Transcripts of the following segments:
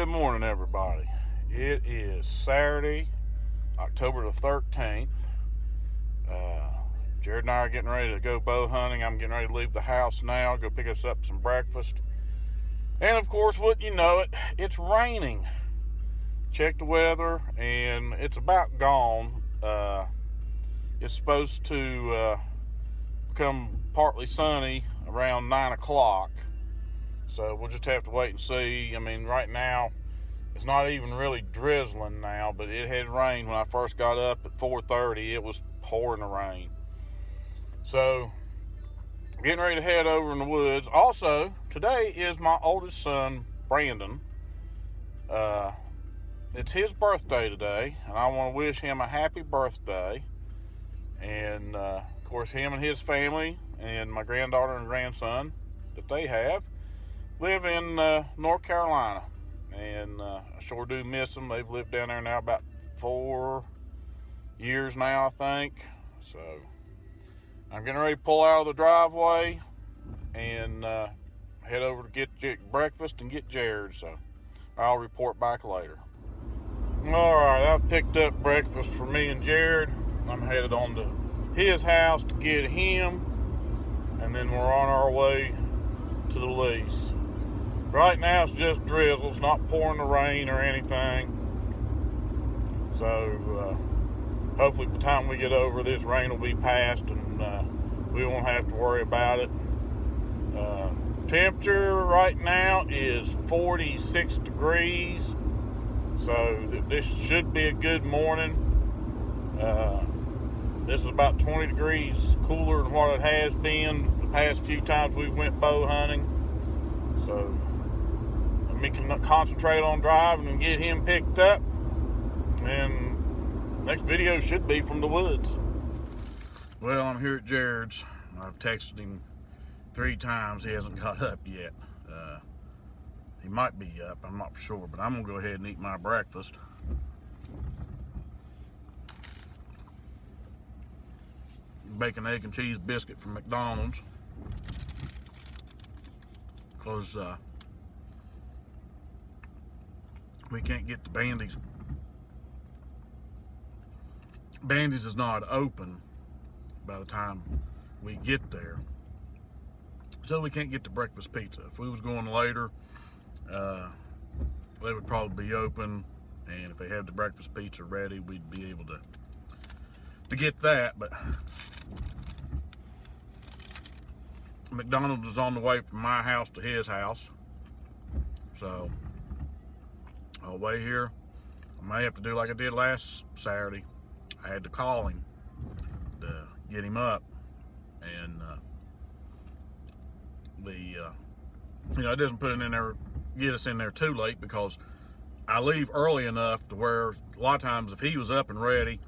Good morning, everybody. It is Saturday, October the 13th. Jerod and I are getting ready to go bow hunting. I'm getting ready to leave the house now, go pick us up some breakfast. And of course, wouldn't you know it, it's raining. Check the weather, and it's about gone. It's supposed to become partly sunny around 9 o'clock. So we'll just have to wait and see. I mean, right now, it's not even really drizzling now, but it had rained when I first got up at 4:30. It was pouring the rain. So, getting ready to head over in the woods. Also, today is my oldest son, Brandon. It's his birthday today, and I want to wish him a happy birthday. And, of course, him and his family and my granddaughter and grandson that they have live in North Carolina, and I sure do miss them. They've lived down there now about 4 years now, I think. So I'm getting ready to pull out of the driveway and head over to get breakfast and get Jerod. So I'll report back later. All right, I've picked up breakfast for me and Jerod. I'm headed on to his house to get him, and then we're on our way to the lease. Right now it's just drizzle. It's not pouring the rain or anything. So hopefully by the time we get over, this rain will be past and we won't have to worry about it. Temperature right now is 46 degrees. So this should be a good morning. This is about 20 degrees cooler than what it has been the past few times we went bow hunting. So we can concentrate on driving and get him picked up, and next video should be from the woods. Well, I'm here at Jerod's. I've texted him 3 times. He hasn't got up yet. He might be up, I'm not for sure, but I'm gonna go ahead and eat my breakfast. Bacon, egg, and cheese biscuit from McDonald's, because we can't get to Bandy's. Bandy's is not open by the time we get there, so we can't get to breakfast pizza. If we was going later, they would probably be open, and if they had the breakfast pizza ready, we'd be able to get that. But McDonald's is on the way from my house to his house, so I'll wait here. I may have to do like I did last Saturday. I had to call him to get him up, and it doesn't put it in there, get us in there too late, because I leave early enough to where a lot of times if he was up and ready,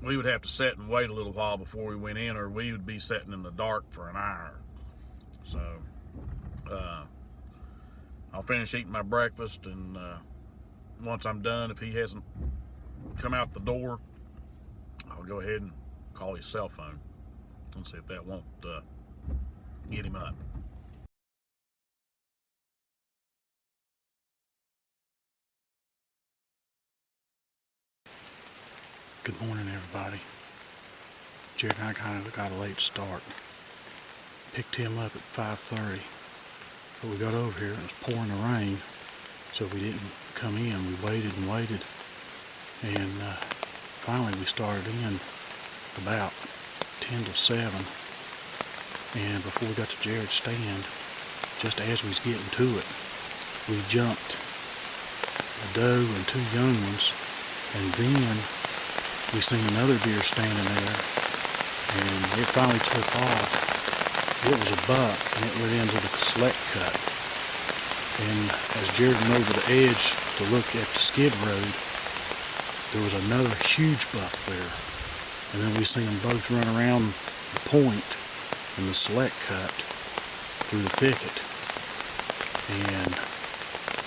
we would have to sit and wait a little while before we went in, or we would be sitting in the dark for an hour. So I'll finish eating my breakfast, and once I'm done, if he hasn't come out the door, I'll go ahead and call his cell phone and see if that won't get him up. Good morning, everybody. Jerod and I kind of got a late start. Picked him up at 5:30, but we got over here and it was pouring the rain, so we didn't come in. We waited and waited, and finally we started in about 10 to 7. And before we got to Jerod's stand, just as we was getting to it, we jumped a doe and 2 young ones, and then we seen another deer standing there, and it finally took off. It was a buck, and it went into the select cut. And as Jerod went over the edge to look at the skid road, there was another huge buck there. And then we seen them both run around the point in the select cut through the thicket. And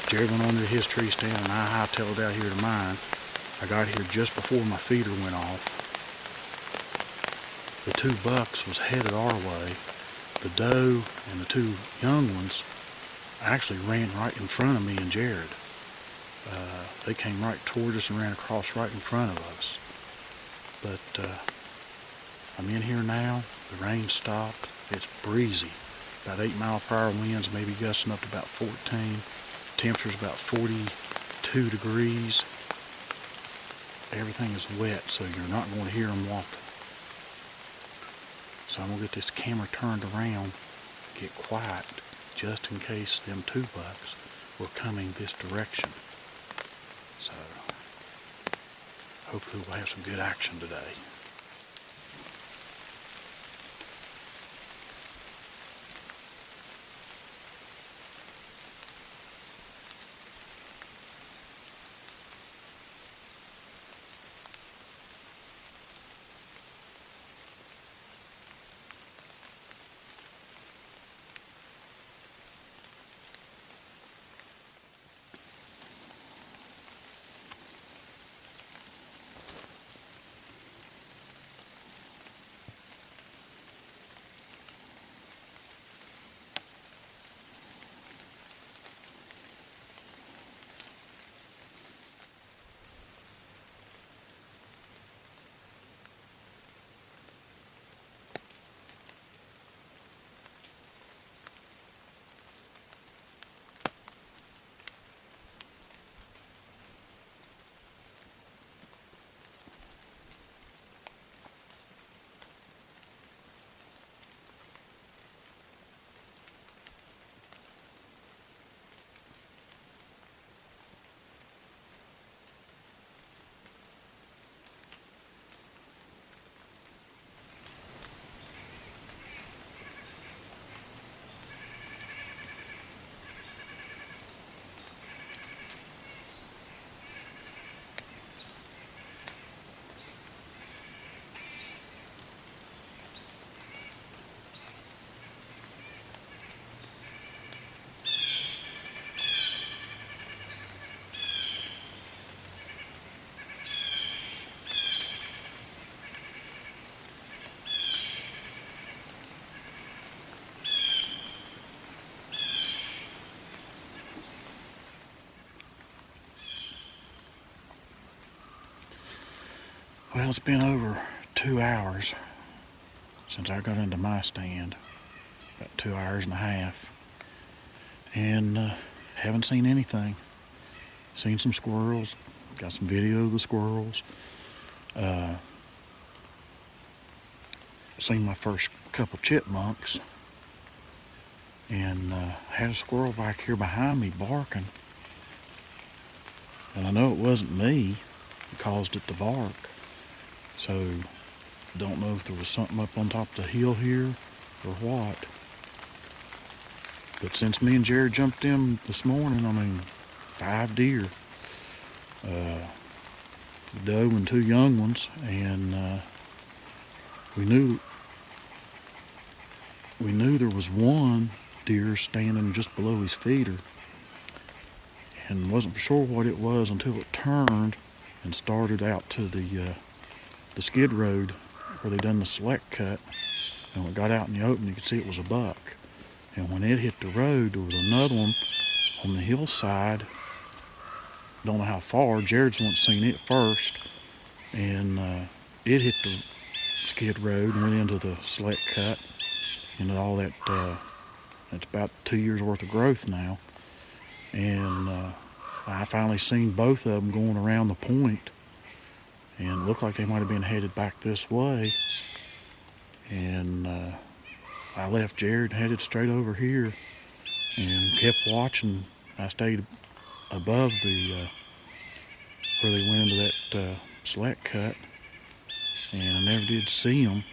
Jerod went under his tree stand, and I hightailed out here to mine. I got here just before my feeder went off. The 2 bucks was headed our way. The doe and the 2 young ones actually ran right in front of me and Jerod. They came right toward us and ran across right in front of us. But I'm in here now. The rain stopped. It's breezy. About 8-mile-per-hour winds, maybe gusting up to about 14. Temperature's about 42 degrees. Everything is wet, so you're not going to hear them walking. So I'm going to get this camera turned around, get quiet, just in case them 2 bucks were coming this direction. So hopefully we'll have some good action today. Well, it's been over 2 hours since I got into my stand, about 2 hours and a half, and haven't seen anything. Seen some squirrels, got some video of the squirrels, seen my first couple chipmunks, and had a squirrel back here behind me barking, and I know it wasn't me that caused it to bark. So, don't know if there was something up on top of the hill here or what. But since me and Jerod jumped in this morning, 5 deer. A doe and 2 young ones, and we knew there was one deer standing just below his feeder, and wasn't for sure what it was until it turned and started out to the skid road where they done the select cut. And when it got out in the open, you could see it was a buck. And when it hit the road, there was another one on the hillside. Don't know how far. Jared's once seen it first, and it hit the skid road and went into the select cut, into all that. It's about 2 years worth of growth now, and I finally seen both of them going around the point, and it looked like they might have been headed back this way. And I left Jerod and headed straight over here and kept watching. I stayed above the where they went into that select cut, and I never did see them.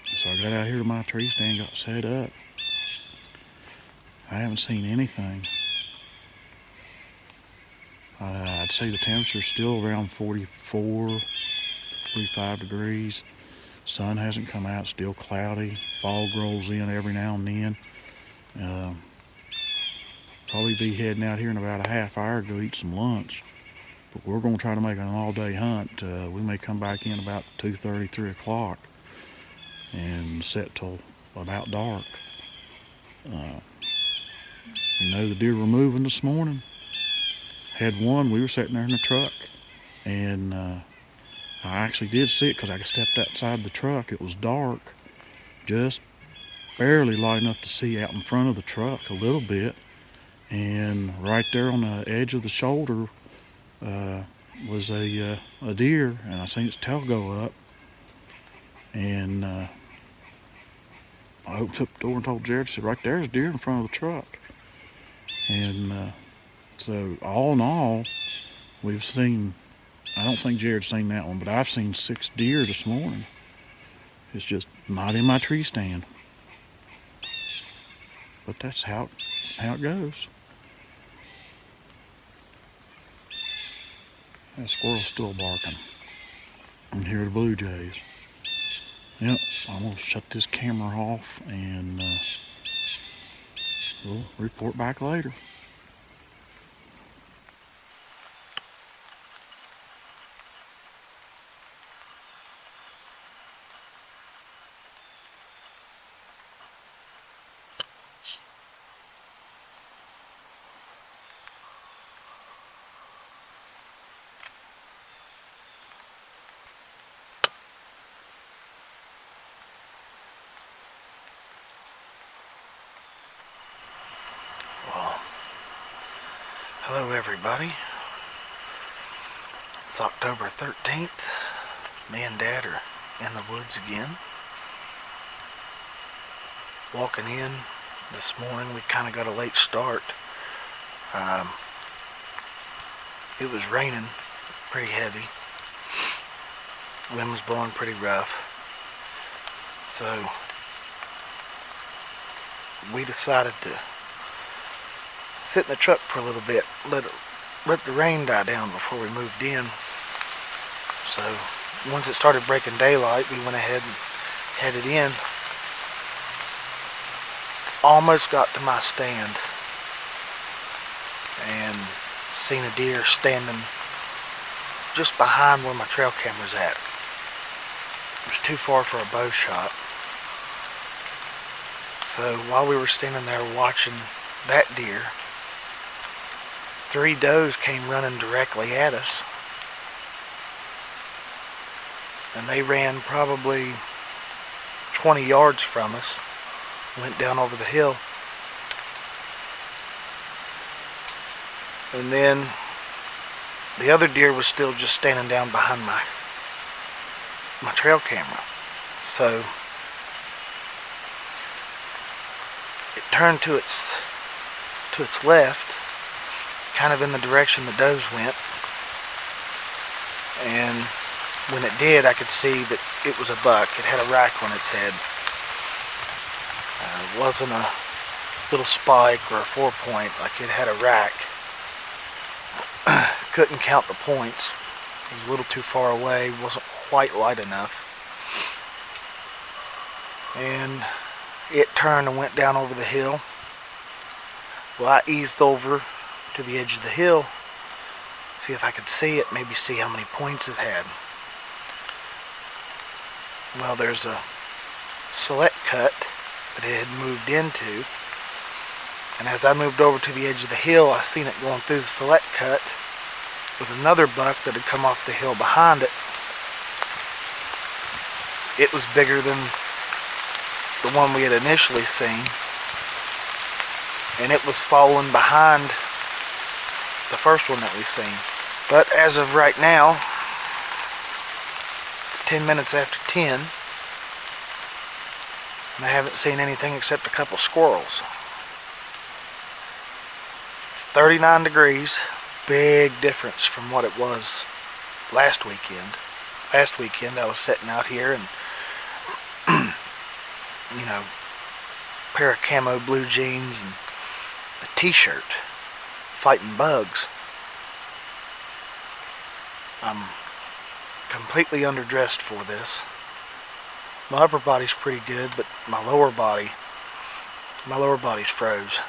So I got out here to my tree stand, got set up. I haven't seen anything. I'd say the temperature's still around 44, 45 degrees. Sun hasn't come out, still cloudy. Fog rolls in every now and then. Probably be heading out here in about a half hour to go eat some lunch. But we're going to try to make it an all-day hunt. We may come back in about 2:30, 3 o'clock and set till about dark. The deer were moving this morning. Had one, we were sitting there in the truck, and I actually did see it because I stepped outside the truck. It was dark, just barely light enough to see out in front of the truck a little bit. And right there on the edge of the shoulder was a deer, and I seen its tail go up. And I opened up the door and told Jerod, I said, right there's a deer in front of the truck. And so all in all, we've seen, I don't think Jerod's seen that one, but I've seen 6 deer this morning. It's just not in my tree stand. But that's how it goes. That squirrel's still barking. And here are the blue jays. Yep, I'm going to shut this camera off and we'll report back later. Hello everybody, it's October 13th, me and Dad are in the woods again. Walking in this morning, we kind of got a late start. It was raining pretty heavy, wind was blowing pretty rough, so we decided to sit in the truck for a little bit, let the rain die down before we moved in. So once it started breaking daylight, we went ahead and headed in. Almost got to my stand and seen a deer standing just behind where my trail camera's at. It was too far for a bow shot. So while we were standing there watching that deer, 3 does came running directly at us, and they ran probably 20 yards from us, went down over the hill, and then the other deer was still just standing down behind my trail camera. So it turned to its left, kind of in the direction the does went, and when it did, I could see that it was a buck. It had a rack on its head. It wasn't a little spike or a 4-point, like it had a rack. Couldn't count the points. It was a little too far away, wasn't quite light enough. And it turned and went down over the hill. Well, I eased over to the edge of the hill, see if I could see it, maybe see how many points it had. Well, there's a select cut that it had moved into, and as I moved over to the edge of the hill, I seen it going through the select cut with another buck that had come off the hill behind it. It was bigger than the one we had initially seen, and it was following behind the first one that we seen. But as of right now, it's 10 minutes after 10, and I haven't seen anything except a couple squirrels. It's 39 degrees, big difference from what it was last weekend. Last weekend I was sitting out here and pair of camo blue jeans and a t-shirt, fighting bugs. I'm completely underdressed for this. My upper body's pretty good, but my lower body's froze.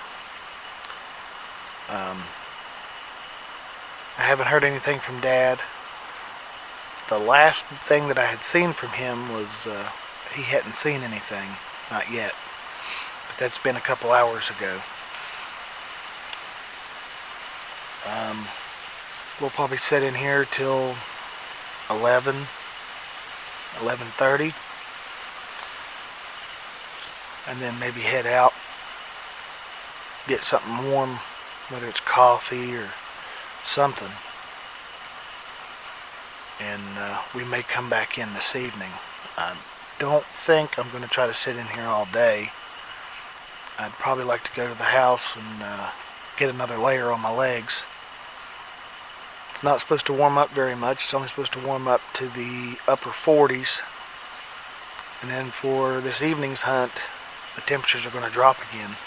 I haven't heard anything from Dad. The last thing that I had seen from him was he hadn't seen anything, not yet. But that's been a couple hours ago. We'll probably sit in here till 11, 11:30, and then maybe head out, get something warm, whether it's coffee or something, and we may come back in this evening. I don't think I'm going to try to sit in here all day. I'd probably like to go to the house and get another layer on my legs. It's not supposed to warm up very much. It's only supposed to warm up to the upper 40s. And then for this evening's hunt, the temperatures are going to drop again.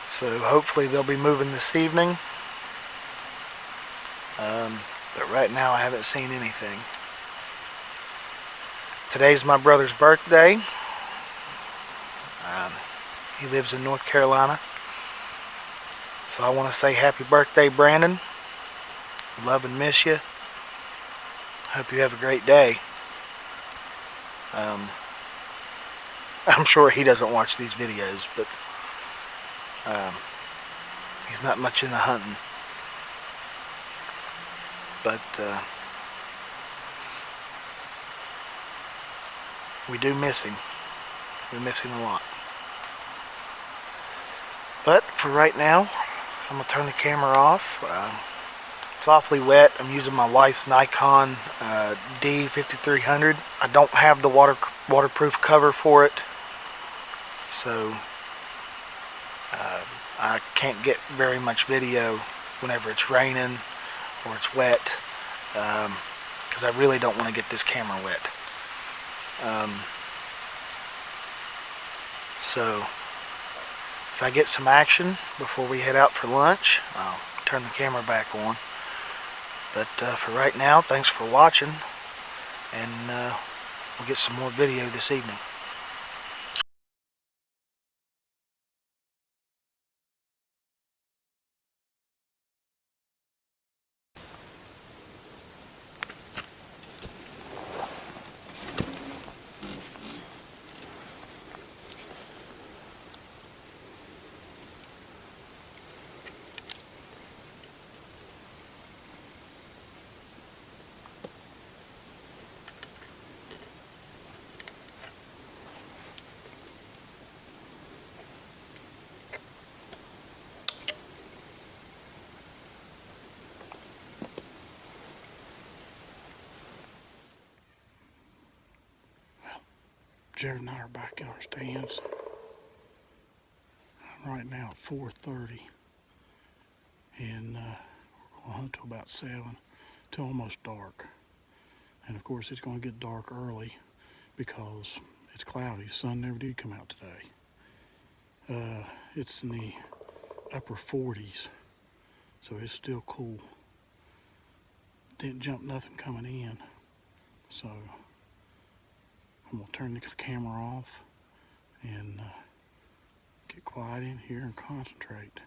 So hopefully they'll be moving this evening. But right now I haven't seen anything. Today's my brother's birthday. He lives in North Carolina. So I want to say happy birthday, Brandon. Love and miss you. Hope you have a great day. I'm sure he doesn't watch these videos, but he's not much into hunting. But we do miss him. We miss him a lot. But for right now, I'm going to turn the camera off. It's awfully wet. I'm using my wife's Nikon D5300. I don't have the waterproof cover for it, so I can't get very much video whenever it's raining or it's wet, because I really don't want to get this camera wet. So if I get some action before we head out for lunch, I'll turn the camera back on. But for right now, thanks for watching, and we'll get some more video this evening. Jerod and I are back in our stands. Right now at 4:30, and we're going to hunt till about 7, till almost dark. And of course it's going to get dark early because it's cloudy. The sun never did come out today. It's in the upper 40s, so it's still cool. Didn't jump nothing coming in, so I'm going to turn the camera off and get quiet in here and concentrate.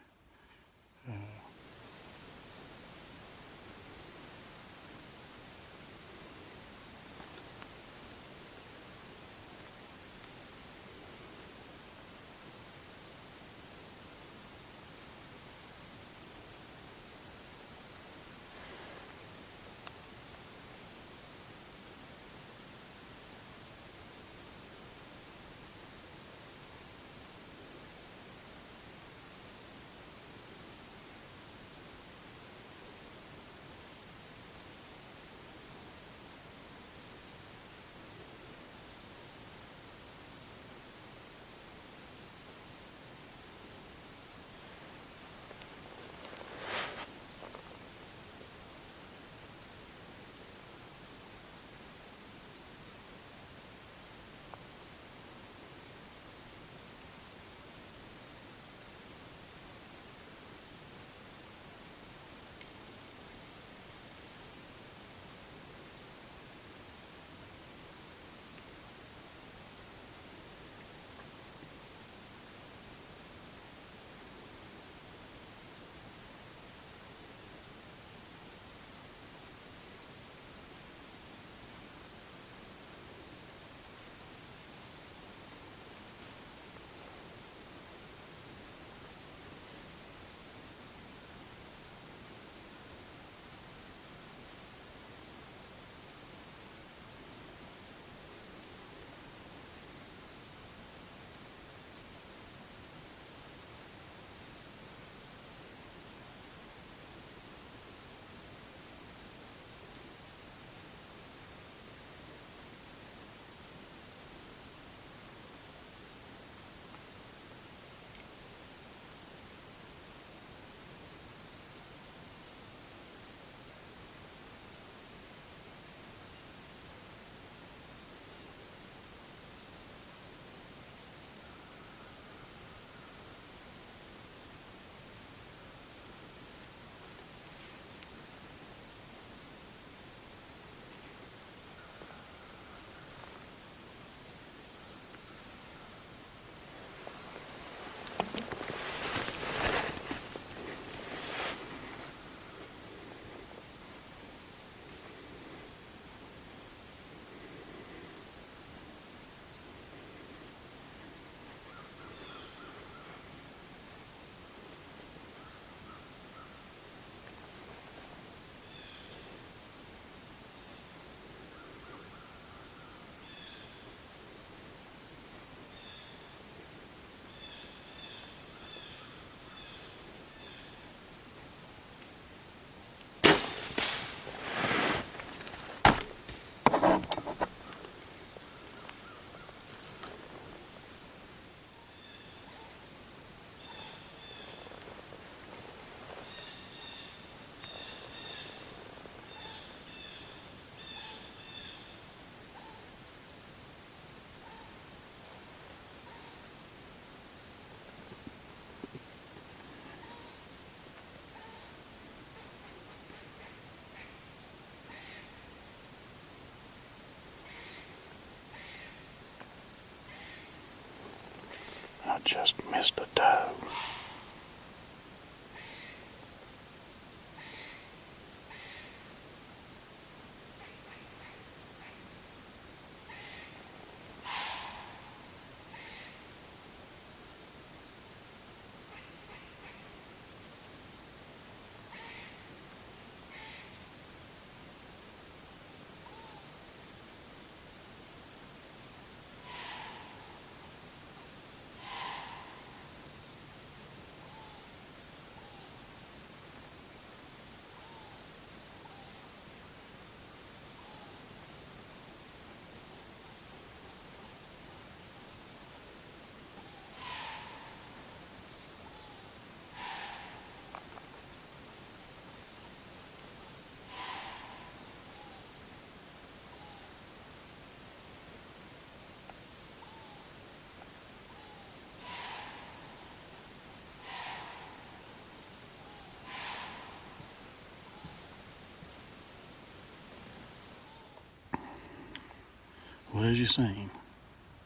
Well, as you seen,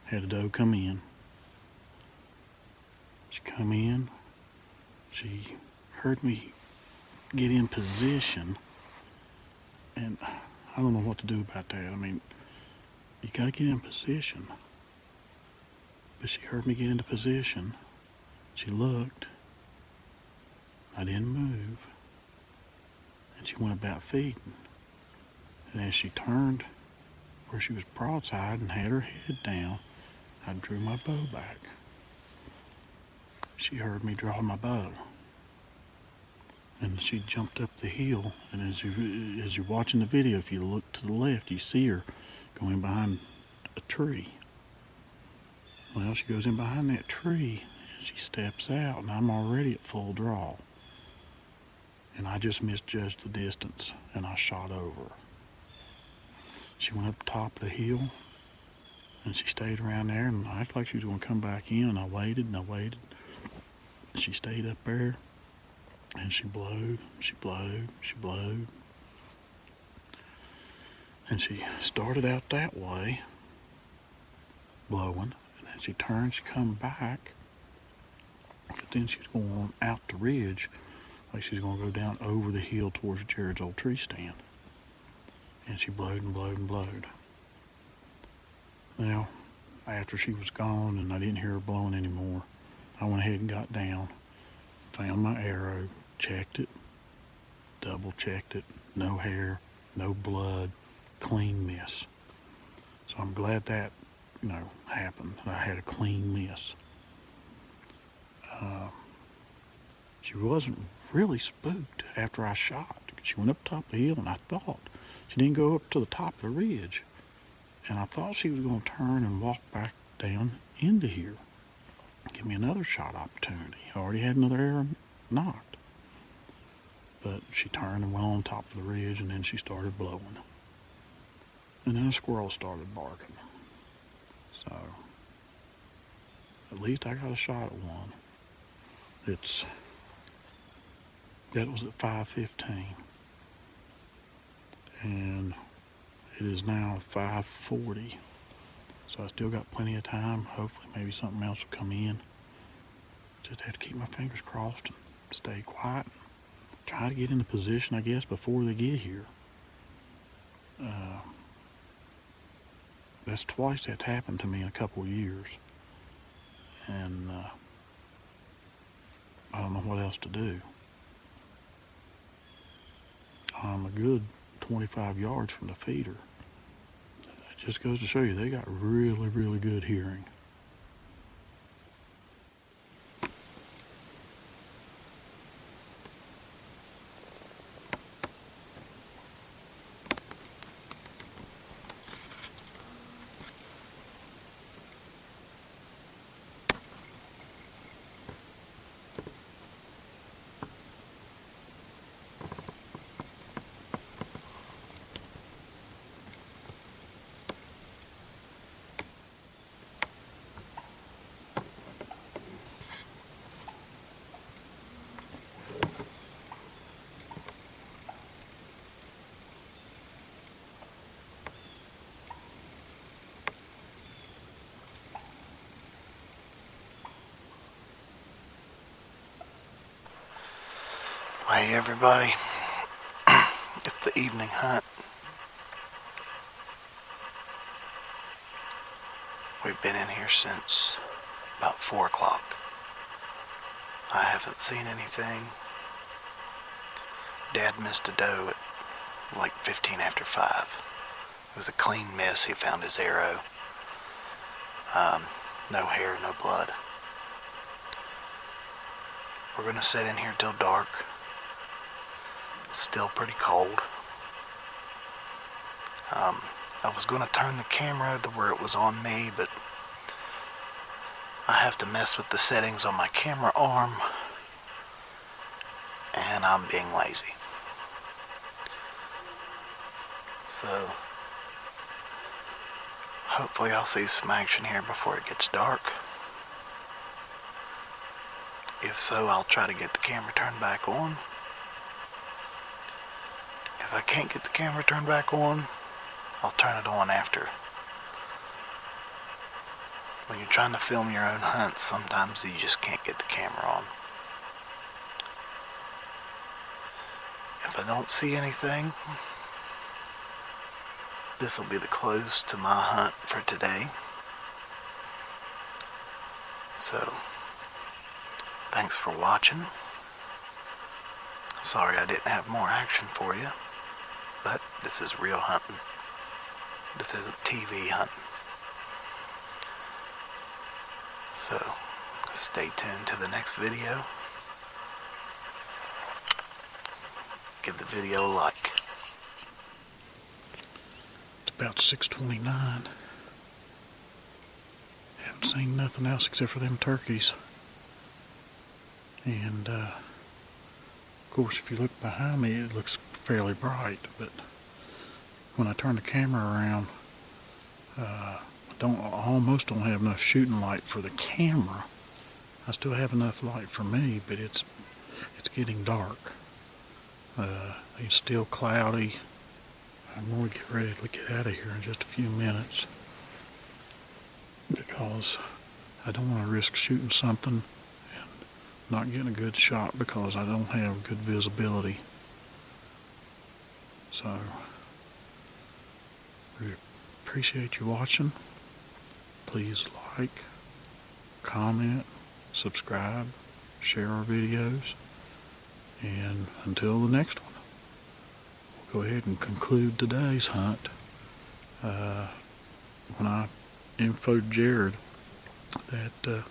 had a doe come in. She come in, she heard me get in position, and I don't know what to do about that. I mean, you gotta get in position. But she heard me get into position. She looked. I didn't move. And she went about feeding. And as she turned where she was broadside and had her head down, I drew my bow back. She heard me draw my bow. And she jumped up the hill, and as you're watching the video, if you look to the left, you see her going behind a tree. Well, she goes in behind that tree, and she steps out, and I'm already at full draw. And I just misjudged the distance, and I shot over her. She went up the top of the hill, and she stayed around there, and I acted like she was going to come back in, and I waited, and I waited. She stayed up there, and she blowed, she blowed, she blowed. And she started out that way, blowing, and then she turned, she come back, but then she's going out the ridge, like she's going to go down over the hill towards Jerod's old tree stand. And she blowed and blowed and blowed. Now, after she was gone and I didn't hear her blowing anymore, I went ahead and got down, found my arrow, checked it, double checked it, no hair, no blood, clean miss. So I'm glad that, happened. I had a clean miss. She wasn't really spooked after I shot. She went up top of the hill, and I thought she didn't go up to the top of the ridge. And I thought she was going to turn and walk back down into here, give me another shot opportunity. I already had another arrow knocked. But she turned and went on top of the ridge, and then she started blowing. And then a squirrel started barking. So, at least I got a shot at one. That was at 5:15. And it is now 5:40. So I still got plenty of time. Hopefully maybe something else will come in. Just have to keep my fingers crossed and stay quiet. Try to get into position, I guess, before they get here. That's twice that's happened to me in a couple of years. And I don't know what else to do. I'm a good 25 yards from the feeder. It just goes to show you they got really, really good hearing. Hey everybody, it's the evening hunt. We've been in here since about 4 o'clock. I haven't seen anything. Dad missed a doe at like 15 after 5. It was a clean miss. He found his arrow. No hair, no blood. We're gonna sit in here till dark. It's still pretty cold. I was going to turn the camera to where it was on me, but I have to mess with the settings on my camera arm, and I'm being lazy. So, hopefully I'll see some action here before it gets dark. If so, I'll try to get the camera turned back on. If I can't get the camera turned back on, I'll turn it on after when you're trying to film your own hunts, sometimes you just can't get the camera on. If I don't see anything, this will be the close to my hunt for today. So, thanks for watching. Sorry I didn't have more action for you, but this is real hunting. This isn't TV hunting. So, stay tuned to the next video. Give the video a like. It's about 6:29. Haven't seen nothing else except for them turkeys. And, of course, if you look behind me, it looks fairly bright, but when I turn the camera around, I almost don't have enough shooting light for the camera. I still have enough light for me, but it's getting dark. It's still cloudy. I'm going to get ready to get out of here in just a few minutes because I don't want to risk shooting something and not getting a good shot because I don't have good visibility. So, we appreciate you watching. Please like, comment, subscribe, share our videos, and until the next one, we'll go ahead and conclude today's hunt. When I infoed Jerod that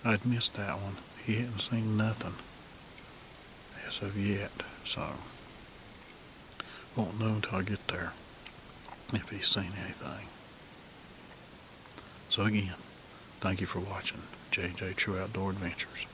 I'd missed that one, he hadn't seen nothing as of yet, so won't know until I get there if he's seen anything. So again, thank you for watching JJ True Outdoor Adventures.